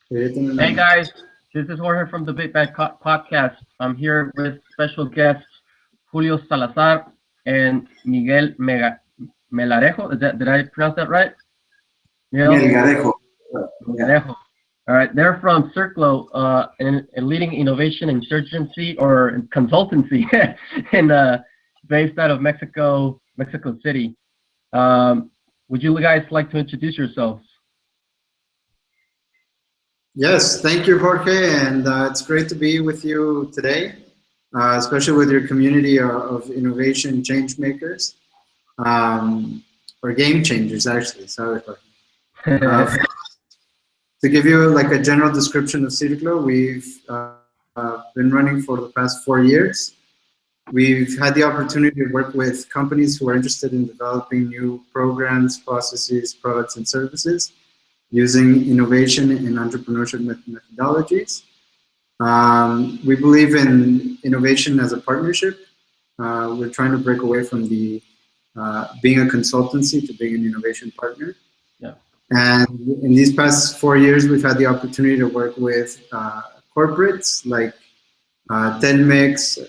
Hey guys, this is Jorge from the Big Bad Podcast. I'm here with special guests Julio Salazar and Miguel Melarejo. Did I pronounce that right? Miguel Melgarejo. Yeah. Melarejo. All right, they're from Circlo, a leading innovation insurgency or consultancy, in based out of Mexico City. Would you guys like to introduce yourselves? Yes, thank you, Jorge, and it's great to be with you today, especially with your community of innovation change makers, or game changers, actually. Sorry, Jorge. To give you like a general description of Circlo, we've been running for the past 4 years. We've had the opportunity to work with companies who are interested in developing new programs, processes, products, and services using innovation and entrepreneurship methodologies. We believe in innovation as a partnership. We're trying to break away from the being a consultancy to being an innovation partner. Yeah. And in these past 4 years, we've had the opportunity to work with corporates like Telmex,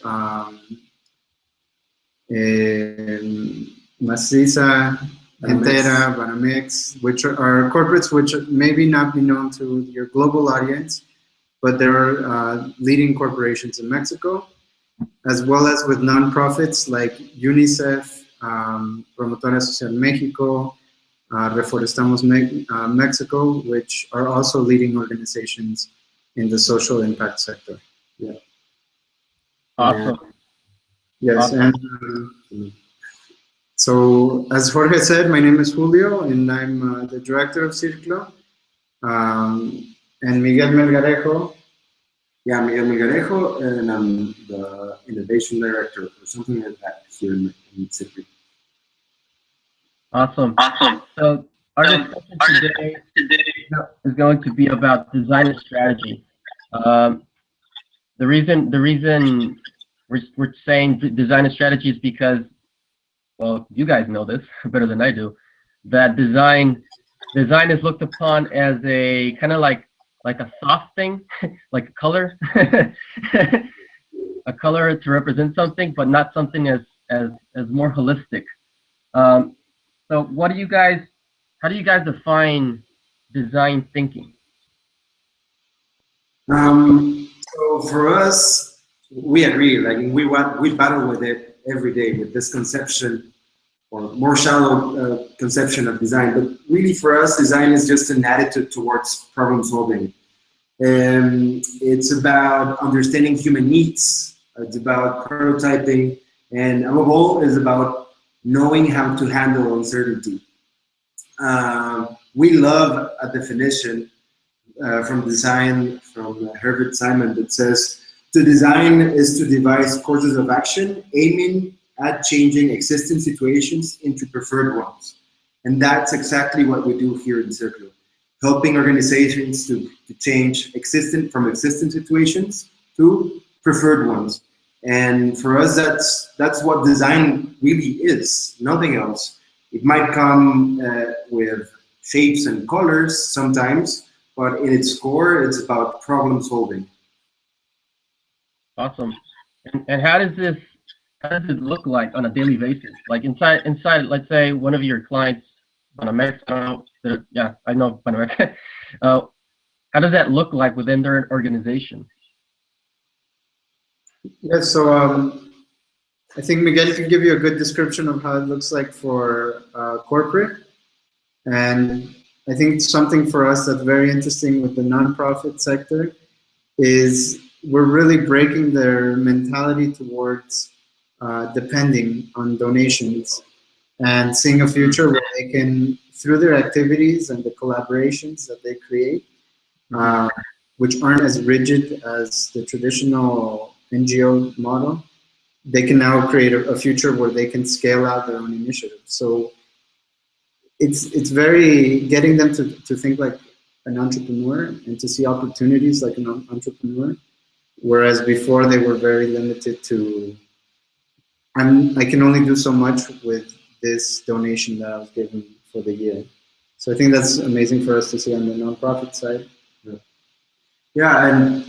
Maciza, Entera, Banamex, which are corporates which maybe not be known to your global audience, but they're leading corporations in Mexico, as well as with nonprofits like UNICEF, Promotora Social México, Reforestamos Mexico, which are also leading organizations in the social impact sector. Yeah. Awesome. Yes, Awesome. and so as Jorge said, my name is Julio, and I'm the director of Circlo. And Miguel Melgarejo. Yeah, Miguel Melgarejo, and I'm the innovation director or something like that here in City. Awesome. So our discussion today is going to be about design and strategy. The reason we're saying design and strategy is because, well, you guys know this better than I do, that design is looked upon as a kind of like a soft thing, like a color, a color to represent something, but not something as more holistic. So how do you guys define design thinking? So for us, we agree. Like we battle with it every day with this conception, or more shallow conception of design. But really, for us, design is just an attitude towards problem solving. It's about understanding human needs. It's about prototyping, and above all, is about knowing how to handle uncertainty. We love a definition from design from Herbert Simon that says, to design is to devise courses of action aiming at changing existing situations into preferred ones. And that's exactly what we do here in Circlo, helping organizations to change from existing situations to preferred ones. And for us, that's what design really is, nothing else. It might come with shapes and colors sometimes, but in its core, it's about problem solving. Awesome. And how does it look like on a daily basis? Like inside, let's say one of your clients, Banamex, I know Banamex. How does that look like within their organization? Yes, so I think Miguel can give you a good description of how it looks like for corporate. And I think something for us that's very interesting with the nonprofit sector is we're really breaking their mentality towards depending on donations and seeing a future where they can, through their activities and the collaborations that they create, which aren't as rigid as the traditional NGO model, they can now create a future where they can scale out their own initiatives. So it's very getting them to think like an entrepreneur and to see opportunities like an entrepreneur, whereas before they were very limited to, I can only do so much with this donation that I was given for the year. So I think that's amazing for us to see on the nonprofit side. Yeah. Yeah, and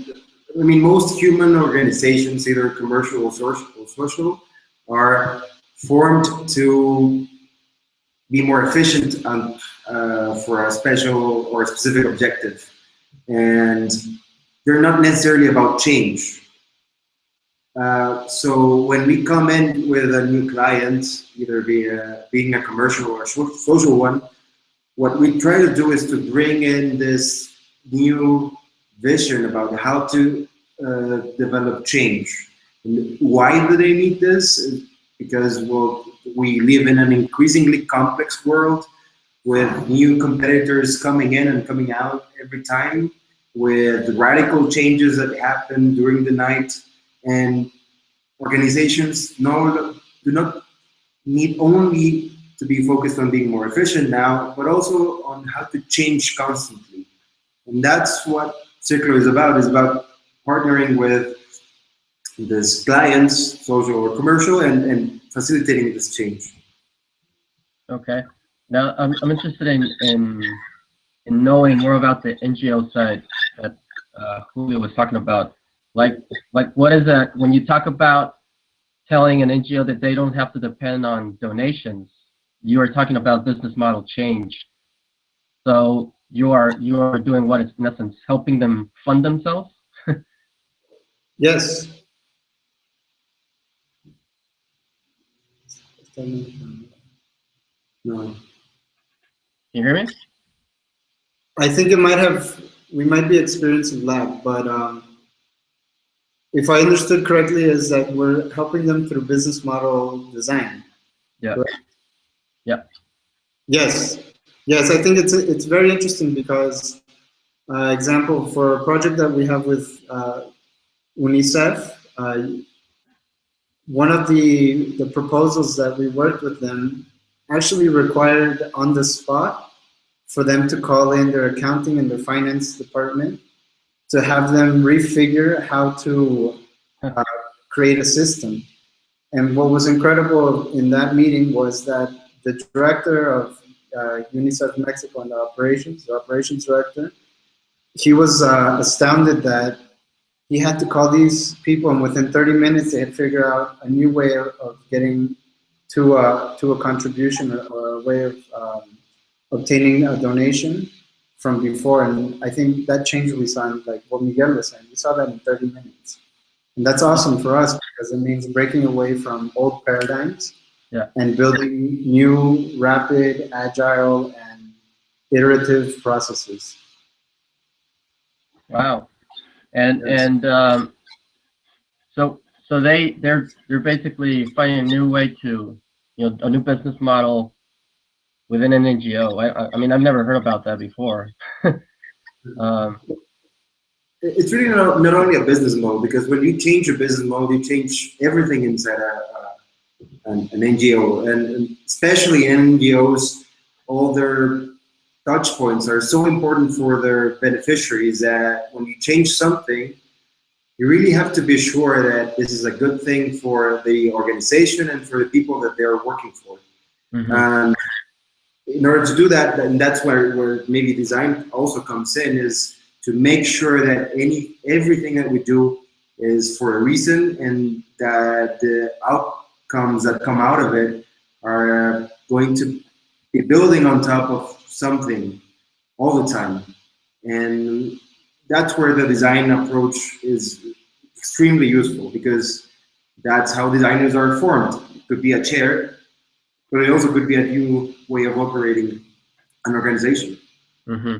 I mean, most human organizations, either commercial or social, are formed to be more efficient for a special or specific objective. And they're not necessarily about change. So when we come in with a new client, either being a commercial or a social one, what we try to do is to bring in this new vision about how to develop change. And why do they need this? Because, well, we live in an increasingly complex world with new competitors coming in and coming out every time, with radical changes that happen during the night, and organizations do not need only to be focused on being more efficient now, but also on how to change constantly. And that's what Circular is about partnering with these clients, social or commercial, and facilitating this change. Okay. Now I'm interested in knowing more about the NGO side that Julio was talking about. Like what is that when you talk about telling an NGO that they don't have to depend on donations? You are talking about business model change. So you are doing what is in essence helping them fund themselves? Yes. No. Can you hear me? I think we might be experiencing lag, but if I understood correctly, is that we're helping them through business model design. Yeah. Correct? Yeah. Yes. Yes, I think it's very interesting because, example, for a project that we have with UNICEF, one of the proposals that we worked with them actually required on the spot for them to call in their accounting and their finance department to have them refigure how to create a system. And what was incredible in that meeting was that the director of UNICEF Mexico and the operations director, he was astounded that he had to call these people, and within 30 minutes they had figured out a new way of getting to a contribution or a way of obtaining a donation from before. And I think that change we saw, like what Miguel was saying, we saw that in 30 minutes. And that's awesome for us because it means breaking away from old paradigms and building new, rapid, agile, and iterative processes. Wow. And so they're basically finding a new way to, a new business model within an NGO. I mean, I've never heard about that before. It's really not only a business model, because when you change your business model, you change everything inside an NGO, and especially NGOs, all their touch points are so important for their beneficiaries that when you change something, you really have to be sure that this is a good thing for the organization and for the people that they're working for. Mm-hmm. In order to do that, and that's where maybe design also comes in, is to make sure that everything that we do is for a reason, and that the outcomes that come out of it are going to be building on top of something all the time. And that's where the design approach is extremely useful, because that's how designers are formed. It could be a chair, but it also could be a new way of operating an organization. Mm-hmm.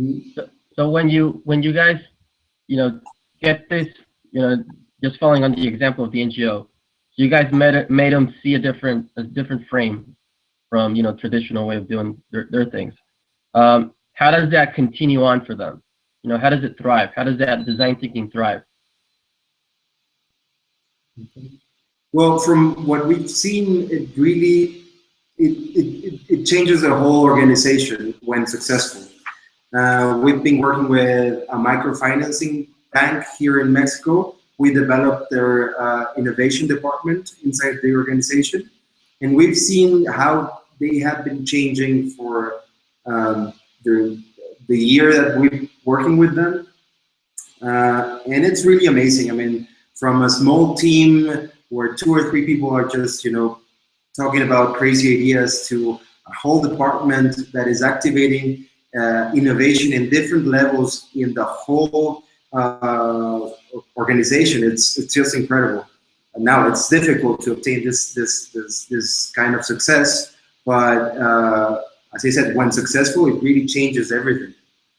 Mm-hmm. So when you guys, get this, just following on the example of the NGO, so you guys made them see a different frame from, traditional way of doing their things. How does that continue on for them? How does it thrive? How does that design thinking thrive? Well, from what we've seen, it really it changes the whole organization when successful. We've been working with a microfinancing bank here in Mexico. We developed their innovation department inside the organization, and we've seen how they have been changing for the year that we've been working with them. And it's really amazing. I mean, from a small team where 2 or 3 people are just, talking about crazy ideas to a whole department that is activating innovation in different levels in the whole organization. It's just incredible. And now it's difficult to obtain this kind of success, but as I said, when successful, it really changes everything.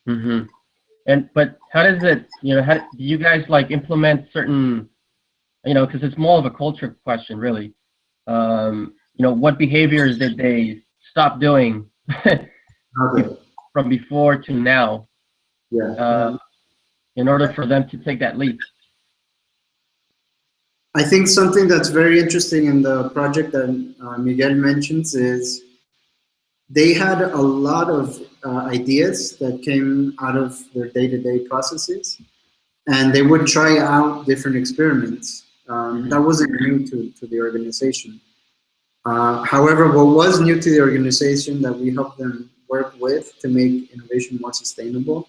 Mm-hmm. But how does it, how do you guys like implement certain, because it's more of a culture question, really. What behaviors did they stop doing from before to now, in order for them to take that leap? I think something that's very interesting in the project that Miguel mentions is they had a lot of ideas that came out of their day-to-day processes, and they would try out different experiments. That wasn't new to the organization. However, what was new to the organization that we helped them work with to make innovation more sustainable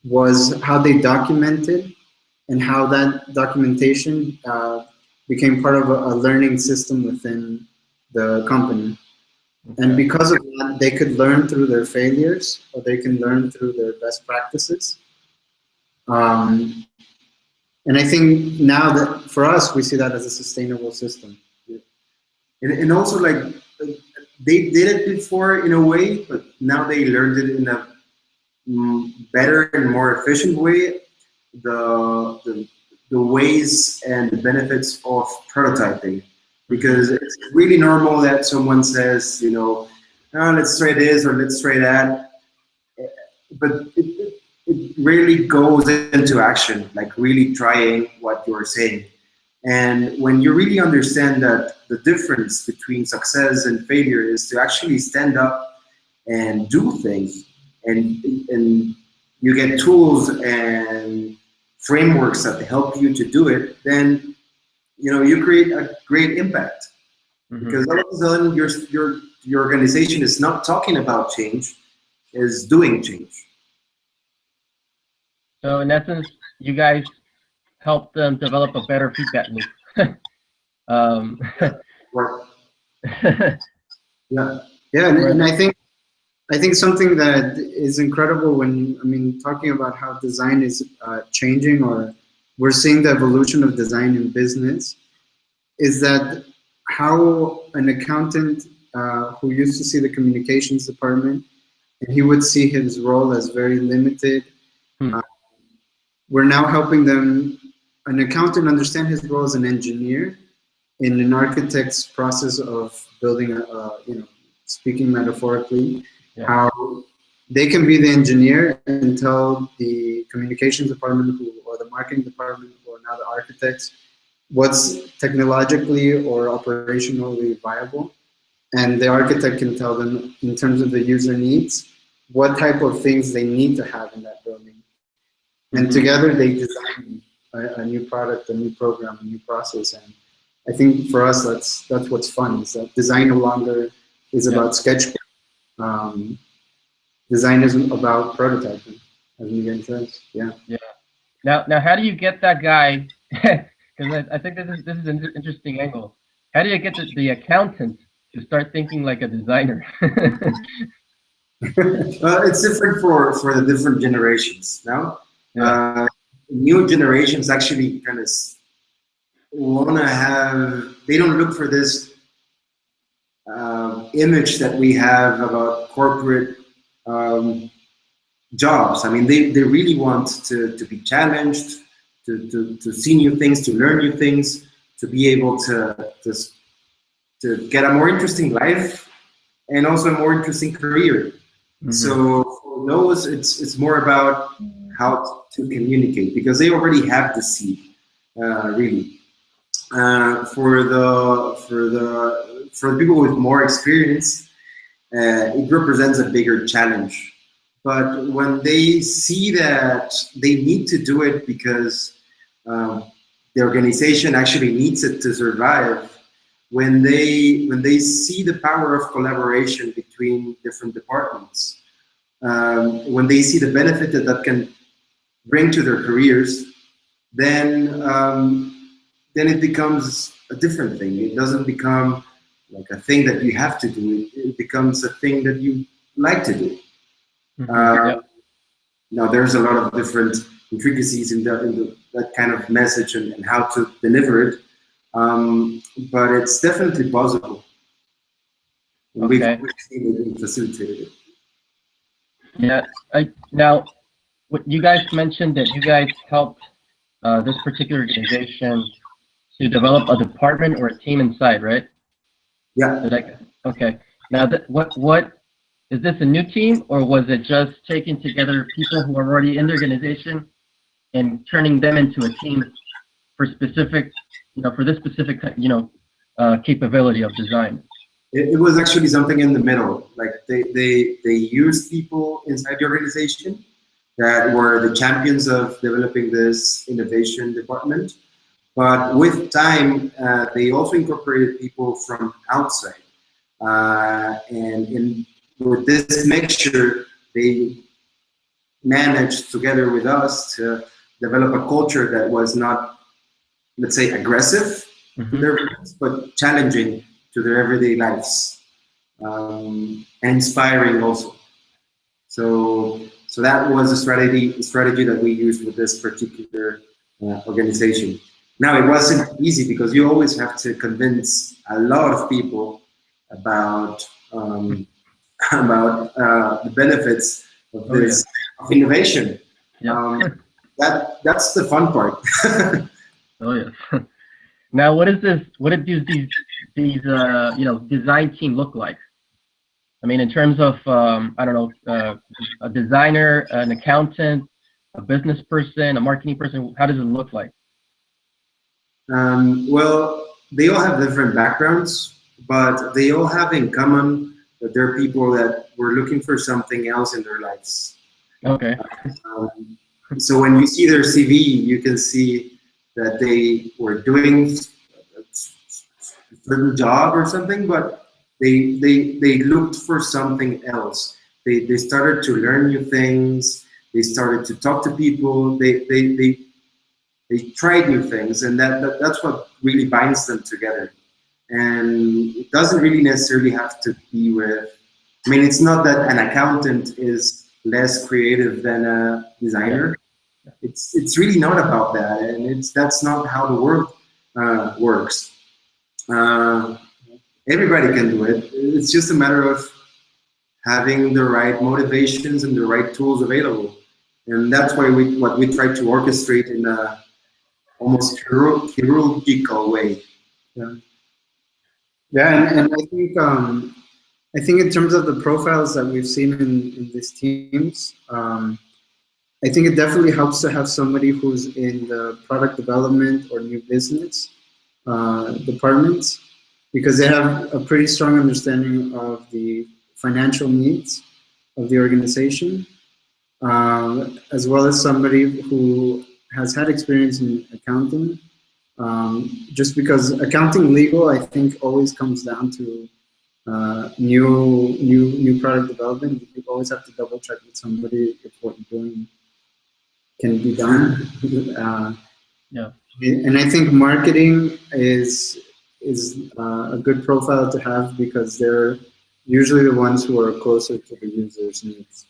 was how they documented and how that documentation became part of a learning system within the company. And because of that, they could learn through their failures, or they can learn through their best practices. And I think now that for us, we see that as a sustainable system. And also, like, they did it before in a way, but now they learned it in a better and more efficient way. The ways and the benefits of prototyping, because it's really normal that someone says, oh, let's try this or let's try that, but it rarely goes into action, like really trying what you're saying. And when you really understand that the difference between success and failure is to actually stand up and do things, and you get tools and frameworks that help you to do it, then you create a great impact. Because all of a sudden your organization is not talking about change, is doing change. So in essence, you guys help them develop a better feedback loop. And I think something that is incredible when talking about how design is changing, or we're seeing the evolution of design in business, is that how an accountant who used to see the communications department, and he would see his role as very limited. We're now helping an accountant understand his role as an engineer in an architect's process of building speaking metaphorically, how they can be the engineer and tell the communications department or the marketing department, or now the architects, what's technologically or operationally viable. And the architect can tell them, in terms of the user needs, what type of things they need to have in that building. And together they design a new product, a new program, a new process. And I think for us, that's what's fun, is that design no longer is about sketchbook. Design is about prototyping, as Miguel says. Yeah. Now, how do you get that guy? Because I think this is an interesting angle. How do you get the accountant to start thinking like a designer? It's different for the different generations now. New generations actually kind of want to have, they don't look for this image that we have about corporate jobs. I mean, they really want to be challenged, to see new things, to learn new things, to be able to get a more interesting life and also a more interesting career. So for those, it's more about how to communicate, because they already have the seed, really. For the people with more experience, it represents a bigger challenge. But when they see that they need to do it because the organization actually needs it to survive, when they see the power of collaboration between different departments, when they see the benefit that can bring to their careers, then it becomes a different thing. It doesn't become like a thing that you have to do. It becomes a thing that you like to do. Yep. Now, there's a lot of different intricacies in that kind of message and how to deliver it, but it's definitely possible. Okay. We've seen it and facilitated it. Yeah. Now, what you guys mentioned that you guys helped this particular organization to develop a department or a team inside, right? Yeah. Okay. Now, what is this a new team, or was it just taking together people who are already in the organization and turning them into a team for specific, for this specific, capability of design? It was actually something in the middle. Like they used people inside the organization that were the champions of developing this innovation department. But with time, they also incorporated people from outside. And with this mixture, they managed together with us to develop a culture that was not, let's say, aggressive to their lives, but challenging to their everyday lives, and inspiring also. So that was a strategy that we used with this particular organization. Now, it wasn't easy because you always have to convince a lot of people about the benefits of this of innovation. Yeah. That's the fun part. Oh yeah. Now, what is this? What do these design team look like? I mean, in terms of I don't know, a designer, an accountant, a business person, a marketing person. How does it look like? Well, they all have different backgrounds, but they all have in common that they're people that were looking for something else in their lives. Okay. So when you see their CV, you can see that they were doing a certain job or something, but they looked for something else. They started to learn new things. They started to talk to people. They tried new things, and that's what really binds them together. And it doesn't really necessarily have to be with. I mean, it's not that an accountant is less creative than a designer. Yeah. It's really not about that, and that's not how the world works. Everybody can do it. It's just a matter of having the right motivations and the right tools available, and that's why what we try to orchestrate in a almost chirurgical way. Yeah. Yeah, and I think in terms of the profiles that we've seen in these teams, I think it definitely helps to have somebody who's in the product development or new business departments, because they have a pretty strong understanding of the financial needs of the organization, as well as somebody who has had experience in accounting. Just because accounting legal, I think, always comes down to new product development. You always have to double check with somebody if what you're doing can be done. Yeah. And I think marketing is a good profile to have, because they're usually the ones who are closer to the user's needs.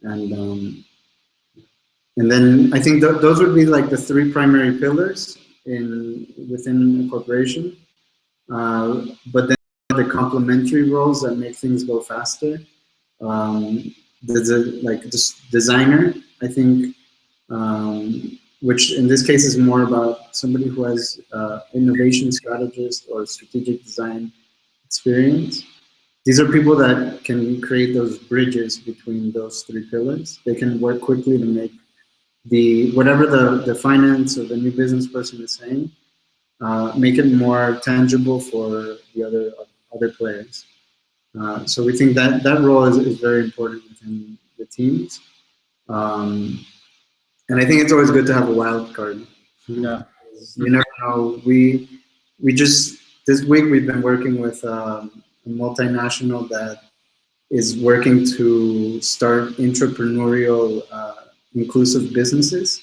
And then I think those would be like the three primary pillars within a corporation. But then the complementary roles that make things go faster. Just designer, I think, which in this case is more about somebody who has innovation strategist or strategic design experience. These are people that can create those bridges between those three pillars. They can work quickly to make whatever the finance or the new business person is saying, make it more tangible for the other players. So we think that role is very important within the teams. And I think it's always good to have a wild card. Yeah. You never know. We just this week we've been working with a multinational that is working to start entrepreneurial inclusive businesses.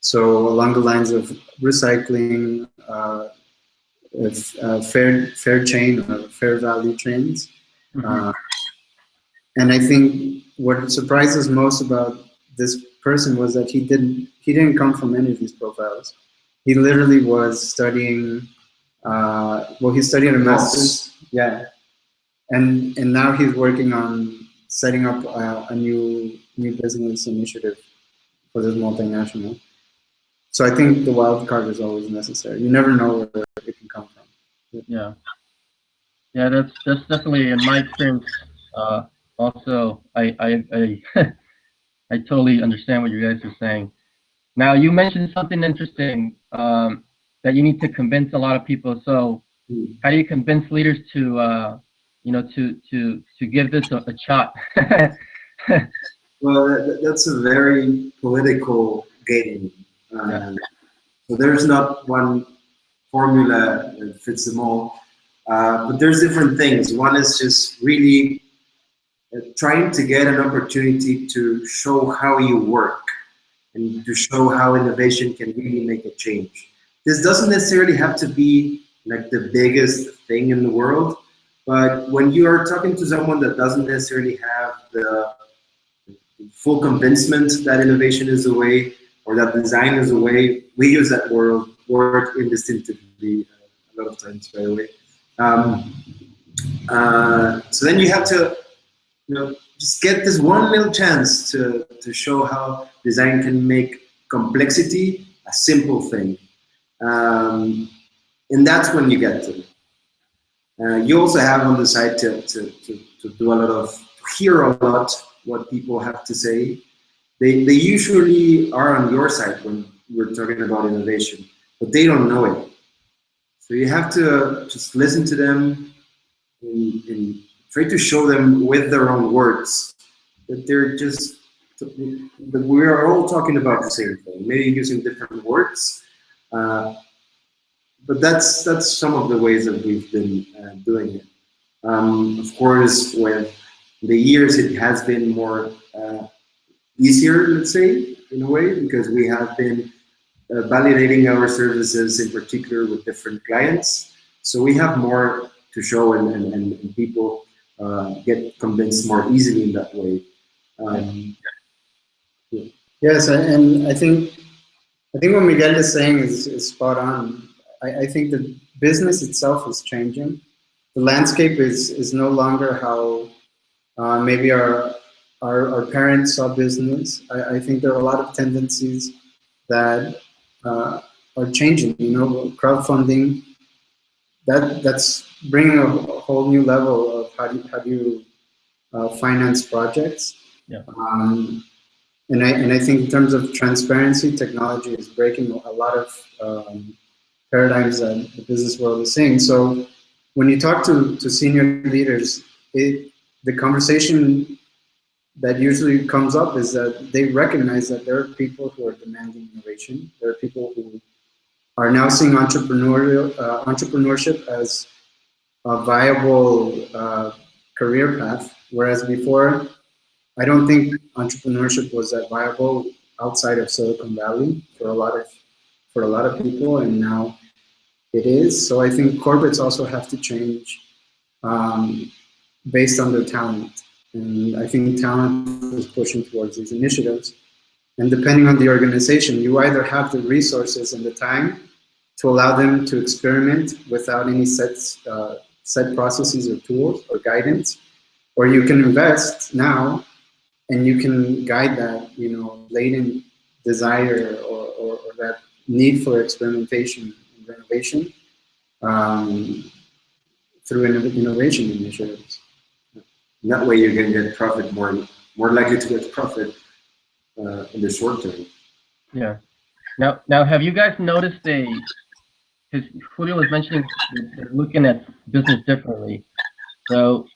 So along the lines of recycling, fair chain or fair value chains. Mm-hmm. And I think what surprises most about this person was that he didn't come from any of these profiles. He literally was studying. He studied a master's. Yeah, and now he's working on setting up a new business initiative for this multinational. So I think the wild card is always necessary. You never know where it can come from. Yeah, yeah, that's definitely in my experience. Also, I I totally understand what you guys are saying. Now, you mentioned something interesting, that you need to convince a lot of people. So, how do you convince leaders to, to give this a shot? Well, that's a very political game. Yeah. So there's not one formula that fits them all, but there's different things. One is just really trying to get an opportunity to show how you work and to show how innovation can really make a change. This doesn't necessarily have to be like the biggest thing in the world, but when you are talking to someone that doesn't necessarily have the full convincement that innovation is the way or that design is the way, we use that word indistinctively a lot of times, by the way. So then you have to, just get this one little chance to show how design can make complexity a simple thing. And that's when you get to it. You also have on the side to do a lot of, hear a lot what people have to say. They usually are on your side when we're talking about innovation, but they don't know it. So you have to just listen to them and try to show them with their own words that that we are all talking about the same thing, maybe using different words. But that's some of the ways that we've been doing it. Of course, with the years, it has been more easier, let's say, in a way, because we have been validating our services in particular with different clients. So we have more to show, and people get convinced more easily in that way. Yeah. Yes, and I think what Miguel is saying is spot on. I think the business itself is changing. The landscape is no longer how maybe our parents saw business. I think there are a lot of tendencies that are changing. Crowdfunding, that's bringing a whole new level of how do you finance projects. Yeah. And I think in terms of transparency, technology is breaking a lot of paradigms that the business world is seeing. So when you talk to senior leaders, the conversation that usually comes up is that they recognize that there are people who are demanding innovation. There are people who are now seeing entrepreneurship as a viable career path, whereas before, I don't think entrepreneurship was that viable outside of Silicon Valley for a lot of people, and now it is. So I think corporates also have to change based on their talent, and I think talent is pushing towards these initiatives. And depending on the organization, you either have the resources and the time to allow them to experiment without any set processes or tools or guidance, or you can invest now and you can guide that, latent desire or that need for experimentation and renovation through innovation initiatives. That way you can get profit more likely to get profit in the short term. Yeah. Now, have you guys noticed because Julio was mentioning they're looking at business differently. So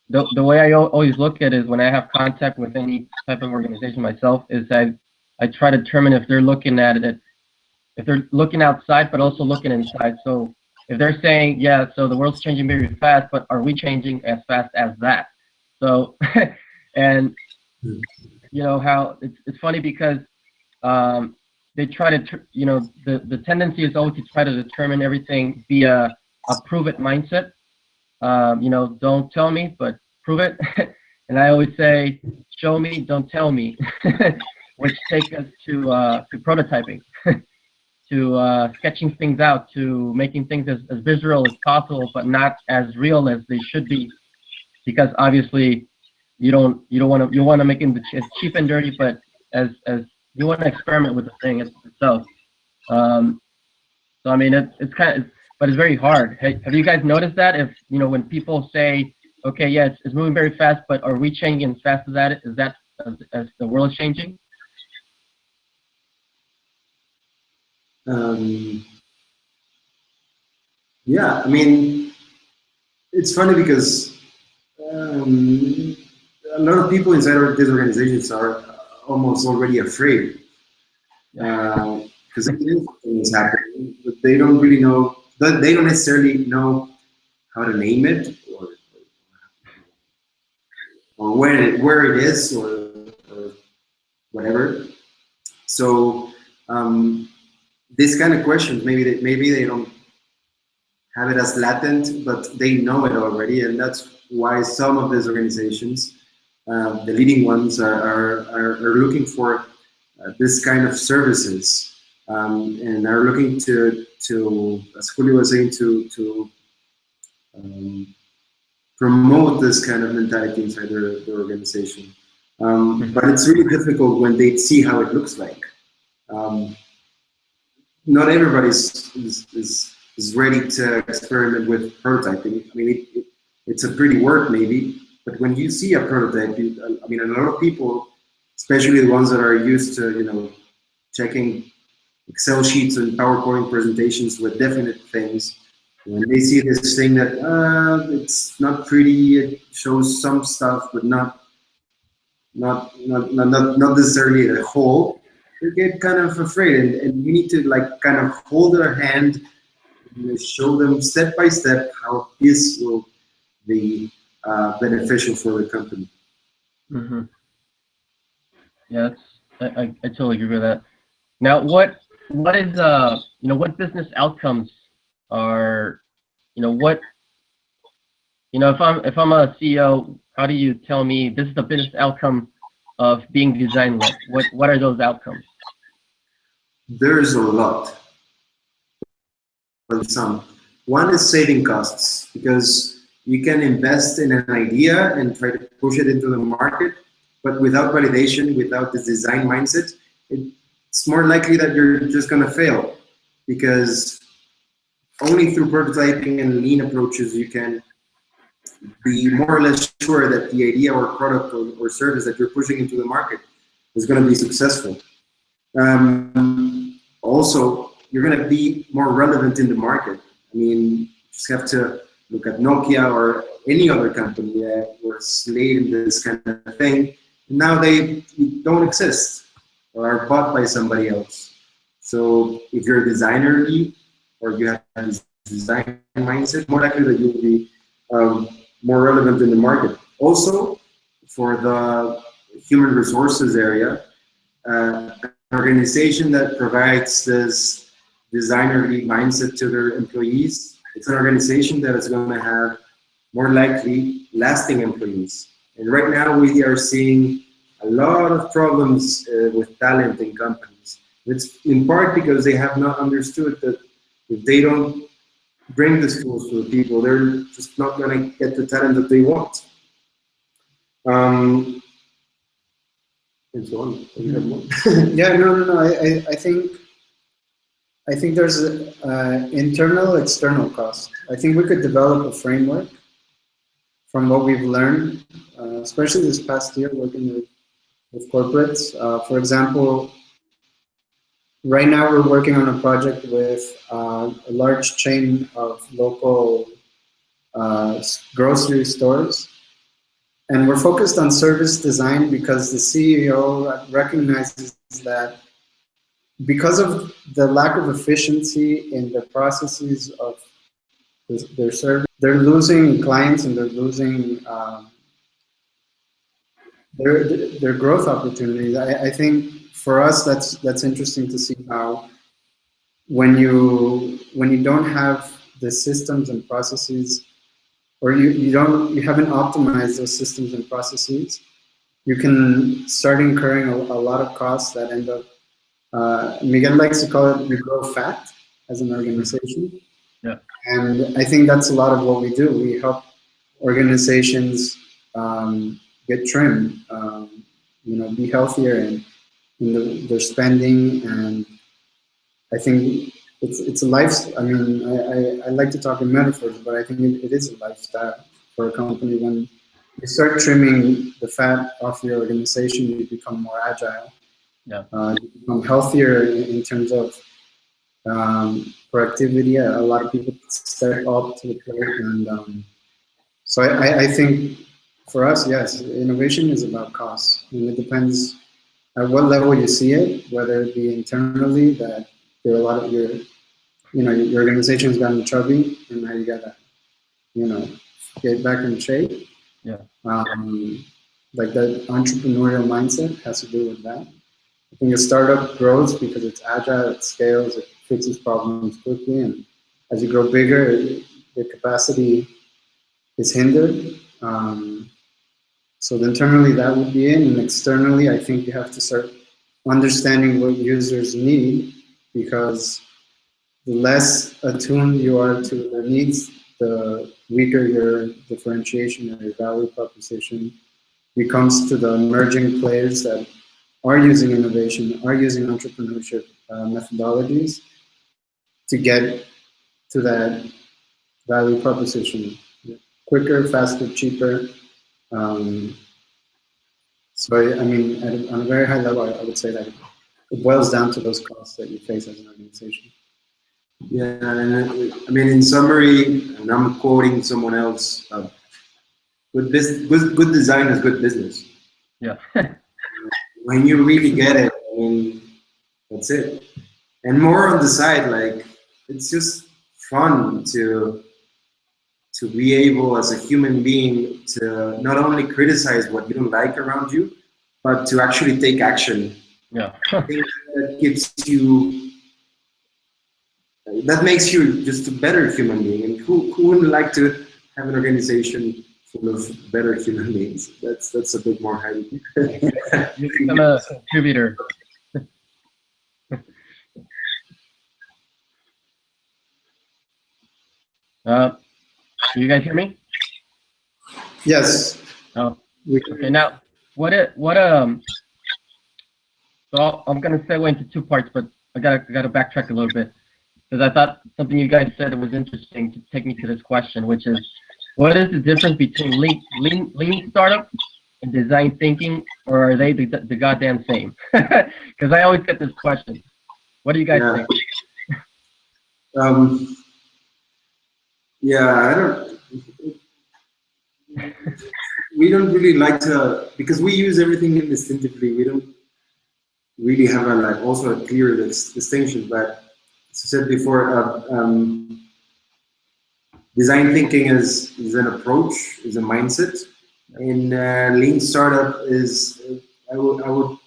the way I always look at it is when I have contact with any type of organization myself is I try to determine if they're looking at it, if they're looking outside, but also looking inside. So if they're saying, yeah, so the world's changing very fast, but are we changing as fast as that? So, and how it's funny because they try to, the tendency is always to try to determine everything via a prove it mindset. Don't tell me, but prove it. And I always say, show me, don't tell me, which takes us to prototyping, to sketching things out, to making things as visual as possible, but not as real as they should be, because obviously you want to make it as cheap and dirty, but as you want to experiment with the thing itself. So I mean, it's kind of, but it's very hard. Have you guys noticed that? If when people say, okay, yeah, it's moving very fast, but are we changing as fast as that? Is that as the world is changing? Yeah, I mean, it's funny because a lot of people inside these organizations are almost already afraid because things happening, but they don't really know. They don't necessarily know how to name it or where it is or whatever. So these kind of questions, maybe they don't have it as latent, but they know it already, and that's why some of these organizations, the leading ones, are looking for this kind of services, and are looking to as Julio was saying, to promote this kind of mentality inside their organization. But it's really difficult when they see how it looks like. Not everybody is ready to experiment with prototyping. I mean, it's a pretty work maybe, but when you see a prototype, I mean, a lot of people, especially the ones that are used to, checking Excel sheets and PowerPoint presentations with definite things, when they see this thing that it's not pretty, it shows some stuff, but not necessarily the whole, they get kind of afraid, and you need to kind of hold their hand and show them step by step how this will be beneficial for the company. Mm-hmm. Yeah, I totally agree with that. Now, what is what business outcomes are, if I'm a CEO, how do you tell me this is the business outcome of being design led? What are those outcomes? There's a lot, but some. One is saving costs, because you can invest in an idea and try to push it into the market, but without validation, without this design mindset, it's more likely that you're just going to fail, because only through prototyping and lean approaches you can be more or less sure that the idea or product or service that you're pushing into the market is going to be successful. Also, you're going to be more relevant in the market. I mean, you just have to look at Nokia or any other company that was late in this kind of thing. Now they don't exist or are bought by somebody else. So if you're a designer or you have this design mindset, more likely that you'll be more relevant in the market. Also, for the human resources area, an organization that provides this designer-lead mindset to their employees, it's an organization that is going to have more likely lasting employees. And right now we are seeing a lot of problems with talent in companies. It's in part because they have not understood that if they don't bring the tools to the people, they're just not going to get the talent that they want. And so on. Yeah, no. I think there's internal, external cost. I think we could develop a framework from what we've learned, especially this past year working with corporates. For example, right now we're working on a project with a large chain of local grocery stores. And we're focused on service design because the CEO recognizes that because of the lack of efficiency in the processes of their service, they're losing clients and they're losing their growth opportunities. I think for us that's interesting to see how when you don't have the systems and processes, or you haven't optimized those systems and processes, you can start incurring a lot of costs that end up, Miguel likes to call it, we grow fat as an organization. Yeah. And I think that's a lot of what we do. We help organizations get trim, be healthier in their spending. And I think it's a life. I mean, I like to talk in metaphors, but I think it is a lifestyle for a company. When you start trimming the fat off your organization, you become more agile. Yeah. You become healthier in terms of productivity. A lot of people step up to the plate, and so I think for us, yes, innovation is about costs, and it depends at what level you see it, whether it be internally that there are a lot of your organization's gotten chubby, and now you gotta, get back in shape. Yeah. Like that entrepreneurial mindset has to do with that. I think a startup grows because it's agile, it scales, it fixes problems quickly, and as you grow bigger, the capacity is hindered. So internally that would be in, and externally I think you have to start understanding what users need, because the less attuned you are to their needs, the weaker your differentiation or your value proposition becomes to the emerging players that are using innovation, are using entrepreneurship methodologies to get to that value proposition. Quicker, faster, cheaper. So, I mean, on a very high level, I would say that it boils down to those costs that you face as an organization. Yeah, and I mean, in summary, and I'm quoting someone else, good design is good business. Yeah. When you really get it, I mean, that's it. And more on the side, like, it's just fun to be able, as a human being, to not only criticize what you don't like around you, but to actually take action. Yeah. I think that gives you, that makes you just a better human being. And who wouldn't like to have an organization full of better human beings? That's a bit more highly. You become a contributor. You guys hear me? Yes. Oh, okay. Now, so I'm gonna segue into two parts, but I gotta backtrack a little bit, because I thought something you guys said was interesting to take me to this question, which is, what is the difference between lean startup and design thinking, or are they the goddamn same? Because I always get this question. What do you guys think? Yeah, we don't really like to, because we use everything instinctively. We don't really have also a clear distinction. But as I said before, design thinking is an approach, is a mindset. And lean startup is, I would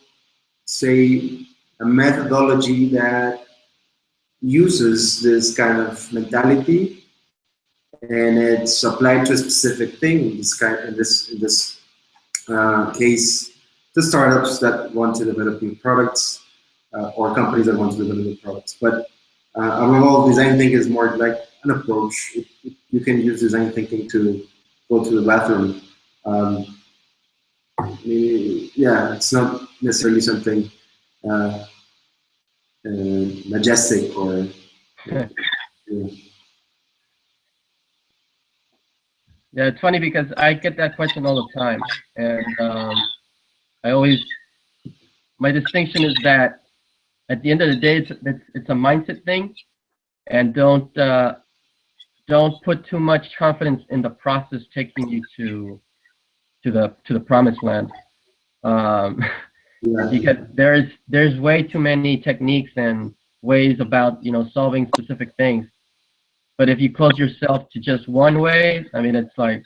say, a methodology that uses this kind of mentality, and it's applied to a specific thing. In this case, the startups that want to develop new products, or companies that want to develop new products. But above all, design thinking is more like an approach. You can use design thinking to go to the bathroom. Yeah, it's not necessarily something majestic or. Yeah, it's funny because I get that question all the time, and my distinction is that at the end of the day, it's a mindset thing, and don't put too much confidence in the process taking you to the promised land, because there's way too many techniques and ways about solving specific things. But if you close yourself to just one way, I mean, it's like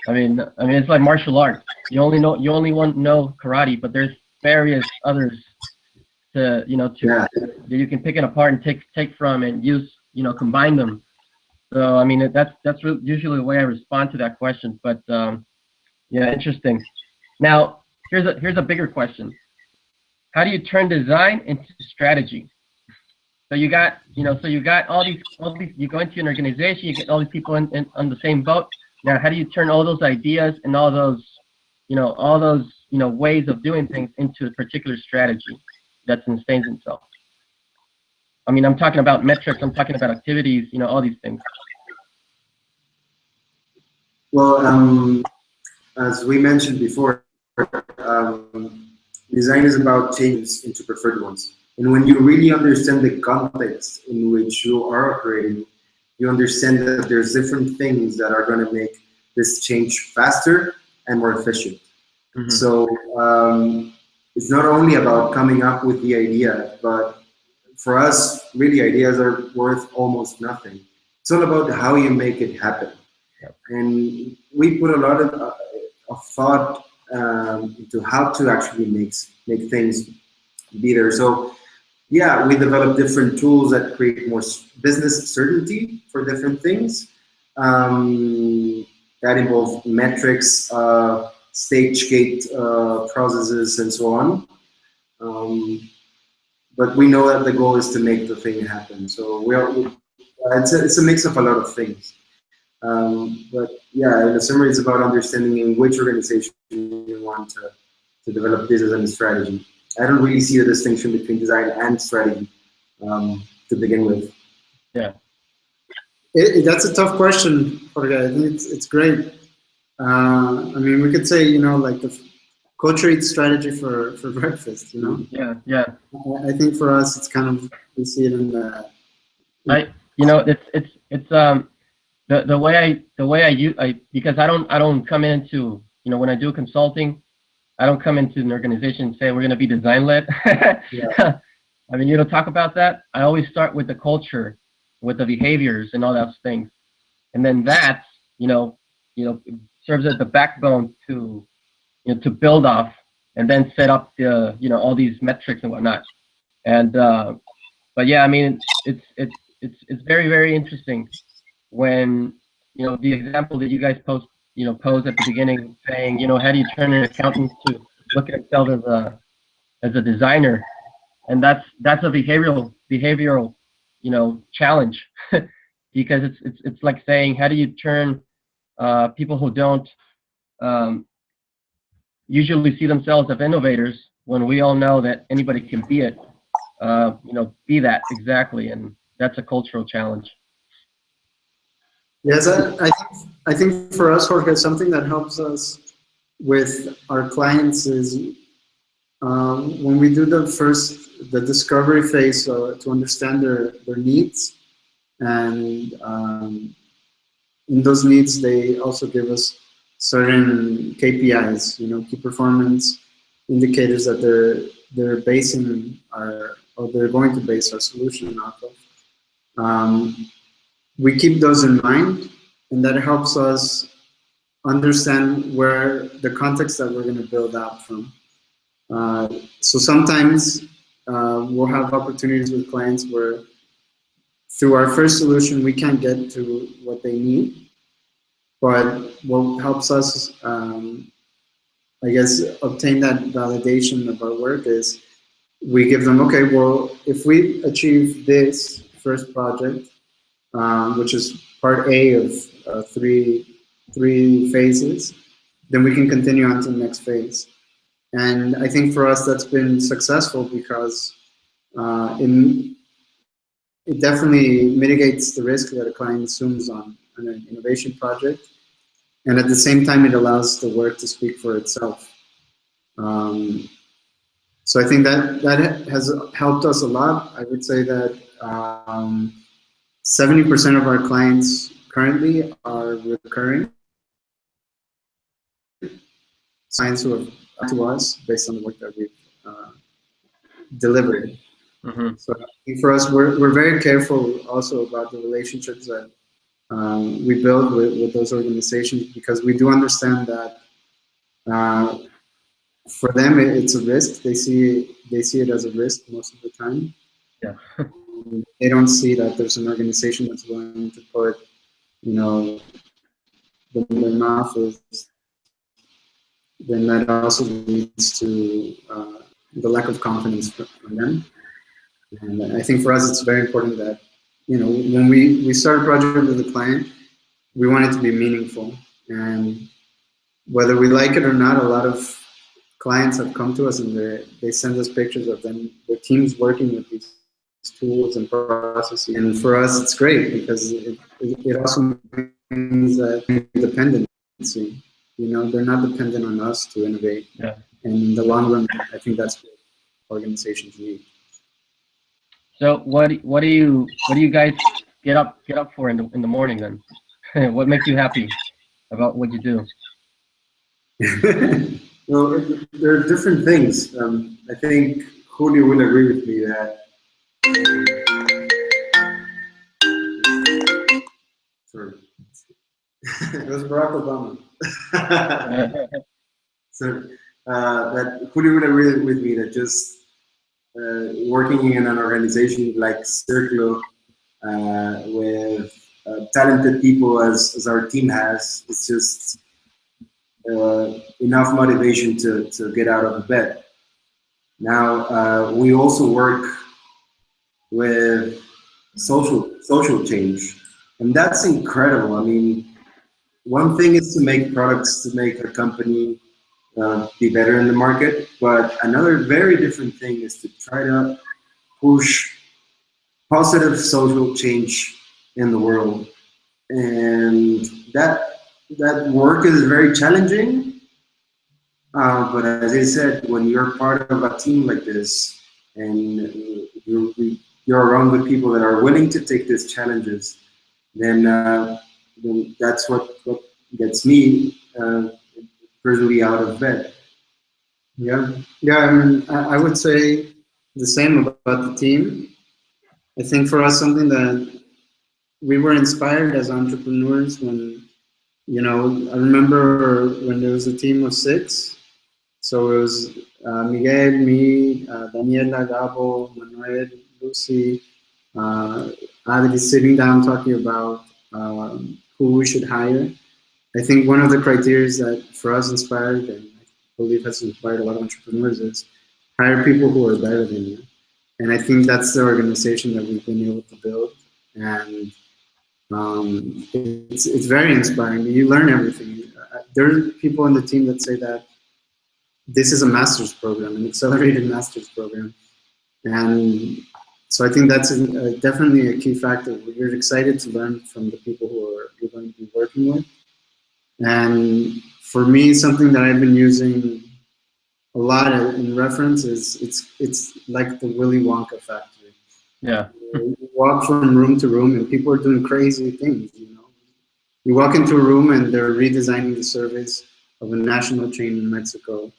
I mean, it's like martial arts. You only want to know karate, but there's various others to, Yeah. that you can pick it apart and take from and use, combine them. So, I mean, that's usually the way I respond to that question. But yeah, interesting. Now, here's a bigger question. How do you turn design into strategy? So you got, all these, you go into an organization, you get all these people on the same boat. Now, how do you turn all those ideas and all those ways of doing things into a particular strategy that sustains itself? I mean, I'm talking about metrics, I'm talking about activities, all these things. Well, as we mentioned before, design is about changes into preferred ones. And when you really understand the context in which you are operating, you understand that there's different things that are going to make this change faster and more efficient. Mm-hmm. So it's not only about coming up with the idea, but for us, really ideas are worth almost nothing. It's all about how you make it happen. Yep. And we put a lot of thought into how to actually make things be there. So yeah, we develop different tools that create more business certainty for different things. That involve metrics, stage gate processes, and so on. But we know that the goal is to make the thing happen. So it's a mix of a lot of things. But yeah, in the summary, it's about understanding in which organization you want to develop this as a strategy. I don't really see a distinction between design and strategy to begin with. Yeah, that's a tough question, Jorge. I think it's great. I mean, we could say, like the culture eats strategy for breakfast. Yeah. I think for us, it's kind of, we see it in the. It's the way I use, because I don't come into, when I do consulting, I don't come into an organization and say we're going to be design led. Yeah. I mean, talk about that. I always start with the culture, with the behaviors and all those things, and then that serves as the backbone to build off, and then set up the all these metrics and whatnot. And but yeah, I mean, it's very, very interesting when the example that you guys posed at the beginning, saying how do you turn an accountant to look at itself as a designer, and that's a behavioral challenge. Because it's like saying, how do you turn people who don't usually see themselves as innovators, when we all know that anybody can be it, be that exactly, and that's a cultural challenge. Yes, I think for us, Jorge, something that helps us with our clients is when we do the discovery phase to understand their needs, and in those needs, they also give us certain KPIs, key performance indicators that they're basing they're going to base our solution off of. We keep those in mind, and that helps us understand where the context that we're going to build out from. So sometimes we'll have opportunities with clients where through our first solution, we can't get to what they need, but what helps us, I guess, obtain that validation of our work is we give them, okay, well, if we achieve this first project, which is part A of three phases, then we can continue on to the next phase. And I think for us that's been successful because it definitely mitigates the risk that a client assumes on an innovation project, and at the same time it allows the work to speak for itself. So I think that has helped us a lot. I would say that 70% of our clients currently are recurring clients who have come to us based on the work that we've delivered. Mm-hmm. So I think for us, we're very careful also about the relationships that we build with those organizations, because we do understand that for them it's a risk. They see it as a risk most of the time. Yeah. They don't see that there's an organization that's willing to put, their mouth is, then that also leads to the lack of confidence from them. And I think for us, it's very important that, when we start a project with a client, we want it to be meaningful. And whether we like it or not, a lot of clients have come to us and they send us pictures of them, their teams working with these tools and processes. And for us, it's great because it also means that dependency. They're not dependent on us to innovate. Yeah. And in the long run, I think that's what organizations need. So what do you guys get up for in the morning then? What makes you happy about what you do? Well, there are different things. I think Julio will agree with me that. Sorry. It was Barack Obama. So that Julio will agree with me that just working in an organization like Circlo with talented people as our team has, it's just enough motivation to get out of bed. Now we also work with social change, and that's incredible. I mean, one thing is to make products to make a company be better in the market, but another very different thing is to try to push positive social change in the world, and that work is very challenging. But as I said, when you're part of a team like this and you're around with people that are willing to take these challenges, then that's what gets me personally out of bed. Yeah. I mean, I would say the same about the team. I think for us, something that we were inspired as entrepreneurs when, I remember when there was a team of 6. So it was Miguel, me, Daniela, Gabo, Manuel, Lucy, Adri sitting down talking about who we should hire. I think one of the criteria that for us inspired, and I believe has inspired a lot of entrepreneurs, is hire people who are better than you. And I think that's the organization that we've been able to build. And it's very inspiring. You learn everything. There are people on the team that say that this is a master's program, an accelerated master's program. And so I think that's definitely a key factor. We're excited to learn from the people who you're going to be working with. And for me, something that I've been using a lot in reference is it's like the Willy Wonka factory. Yeah. You walk from room to room and people are doing crazy things, You walk into a room and they're redesigning the service of a national chain in Mexico.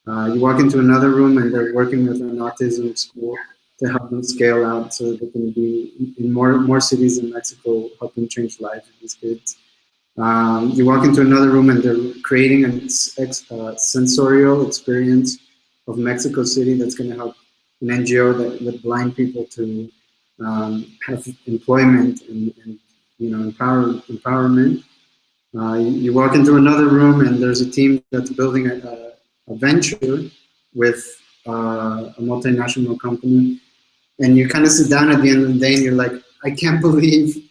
You walk into another room and they're working with an autism school to help them scale out so that they can be in more cities in Mexico, helping change lives of these kids. You walk into another room and they're creating a sensorial experience of Mexico City that's going to help an NGO with blind people to have employment and empowerment. You walk into another room and there's a team that's building a venture with a multinational company, and you kind of sit down at the end of the day and you're like, I can't believe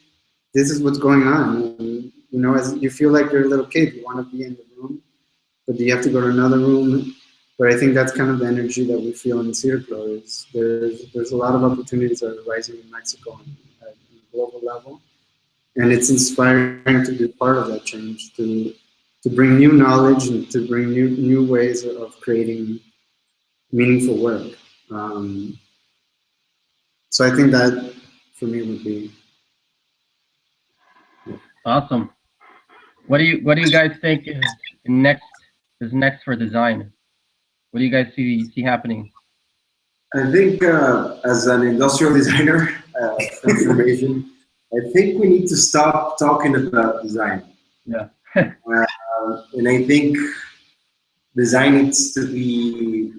this is what's going on. And, as you feel like you're a little kid, you want to be in the room, but you have to go to another room. But I think that's kind of the energy that we feel in Circlo. Is there's a lot of opportunities that are rising in Mexico at a global level, and it's inspiring to be part of that change, to bring new knowledge and to bring new ways of creating meaningful work. So I think that for me would be Awesome. What do you guys think is next for design? What do you guys see happening? I think as an industrial designer, transformation, I think we need to stop talking about design. Yeah. And I think design needs to be,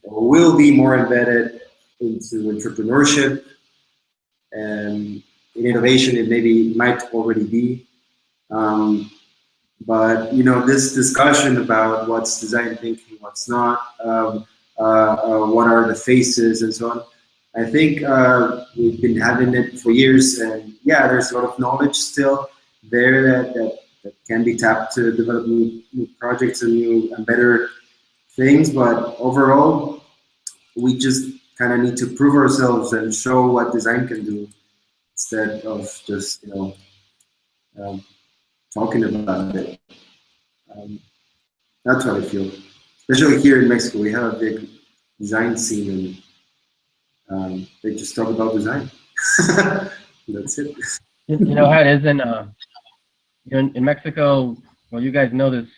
or will be more embedded into entrepreneurship, and in innovation it maybe might already be. But you know, this discussion about what's design thinking, what's not, what are the faces and so on, I think we've been having it for years, and yeah, there's a lot of knowledge still there that can be tapped to develop new projects and new and better things. But overall, we just kind of need to prove ourselves and show what design can do instead of just, you know, talking about it. That's what I feel. Especially here in Mexico, we have a big design scene, and they just talk about design. That's it. You know how it is in Mexico. Well, you guys know this.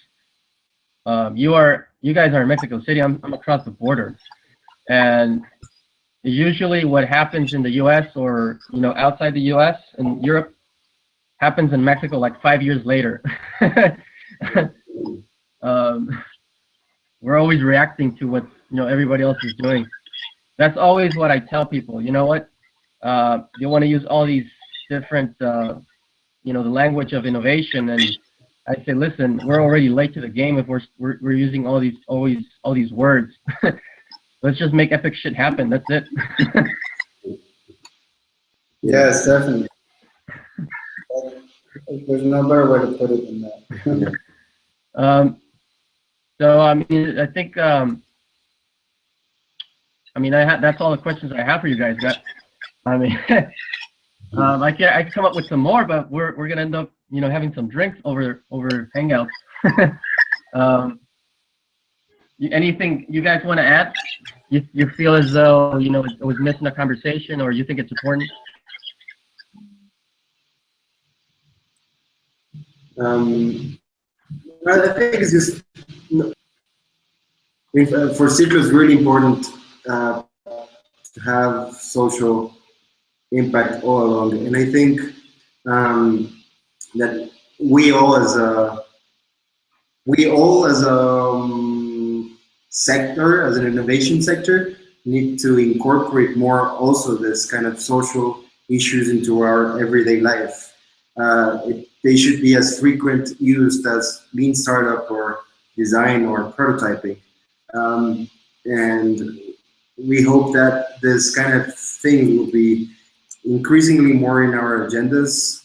You guys are in Mexico City. I'm across the border, and usually what happens in the U.S. or outside the U.S. and Europe happens in Mexico like 5 years later. We're always reacting to what everybody else is doing. That's always what I tell people. You know what? You want to use all these different, the language of innovation, and I say, listen, we're already late to the game if we're using all these words. Let's just make epic shit happen. That's it. Yes, definitely. There's no better way to put it than that. So I mean, I think that's all the questions I have for you guys. I mean, I can come up with some more, but we're gonna end up having some drinks over Hangouts. Anything you guys want to add? You feel as though it was missing a conversation, or you think it's important? I think it's just, for Circlo, it's really important to have social impact all along, and I think that we all as a sector, as an innovation sector, need to incorporate more also this kind of social issues into our everyday life. They should be as frequent used as lean startup or design or prototyping. And we hope that this kind of thing will be increasingly more in our agendas.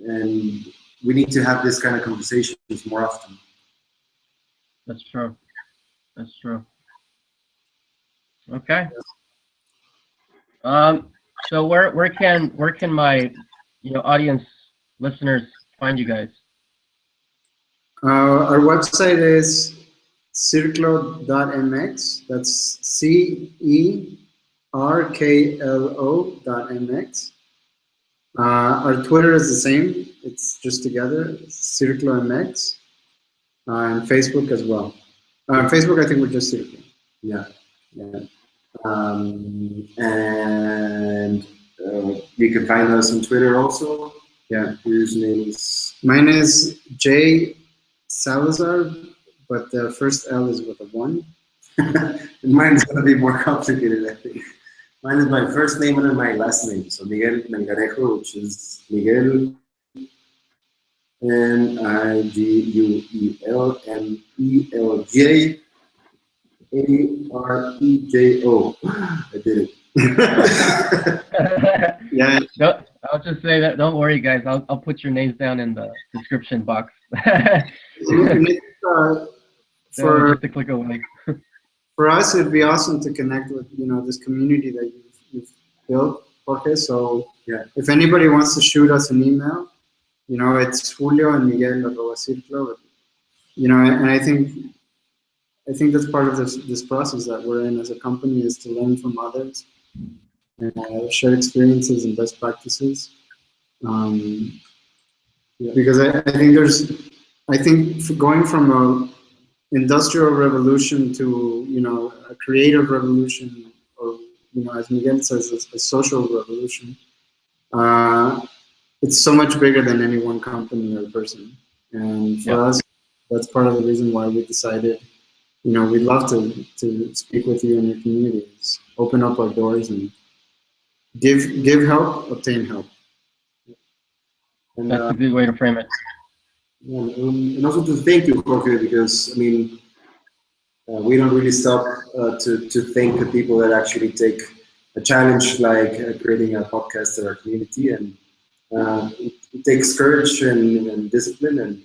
And we need to have this kind of conversations more often. That's true. That's true. Okay. So where can my audience listeners find you guys? Our website is circlo.mx. That's CERKLO.mx. Our Twitter is the same. It's just together. CircloMX. And Facebook as well. Facebook, I think we're just Circlo. Yeah. And you can find us on Twitter also. Yeah, whose name is? Mine is J Salazar, but the first L is with a 1. And mine's going to be more complicated, I think. Mine is my first name and then my last name. So Miguel Melgarejo, which is Miguel MIGUELMELJAREJO. I did it. Yeah. I'll just say that. Don't worry, guys. I'll put your names down in the description box. For just a click away. For us, it'd be awesome to connect with this community that you've built, Jorge. So yeah, if anybody wants to shoot us an email, it's Julio and Miguel@Circlo. And I think that's part of this process that we're in as a company, is to learn from others and share experiences and best practices. Because I think going from a industrial revolution to a creative revolution, or as Miguel says, a social revolution, it's so much bigger than any one company or person. And for us, that's part of the reason why we decided, we'd love to speak with you and your communities, open up our doors and give help, obtain help. And, That's a good way to frame it. And also to thank you, Jorge, because I mean, we don't really stop to thank the people that actually take a challenge like creating a podcast in our community, and it takes courage and discipline. And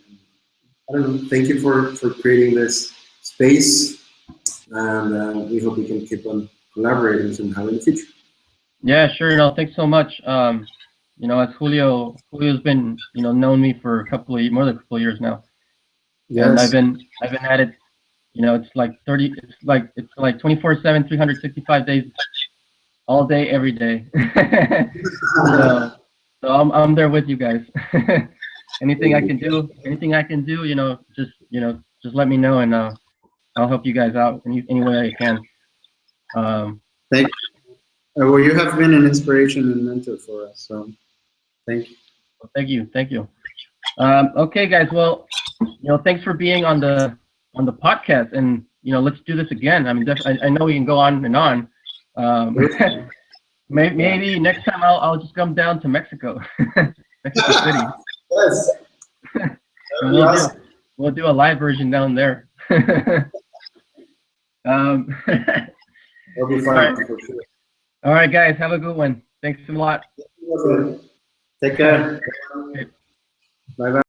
I don't know, thank you for creating this space, and we hope we can keep on collaborating somehow in the future. Yeah, sure. No, thanks so much. As Julio's been, known me for more than a couple of years now. Yes. And I've been at it, it's like 24/7, 365 days, all day, every day. So I'm there with you guys. Anything I can do, just let me know, and I'll help you guys out any way I can. Thank you. Well, you have been an inspiration and mentor for us, so thank you. Thank you. Okay, guys. Well, thanks for being on the podcast, and let's do this again. I mean, I know we can go on and on. Maybe next time I'll just come down to Mexico, Mexico City. Yes. We'll do a live version down there. That'll be fun for sure. All right, guys. Have a good one. Thanks a lot. Take care. Okay. Bye-bye.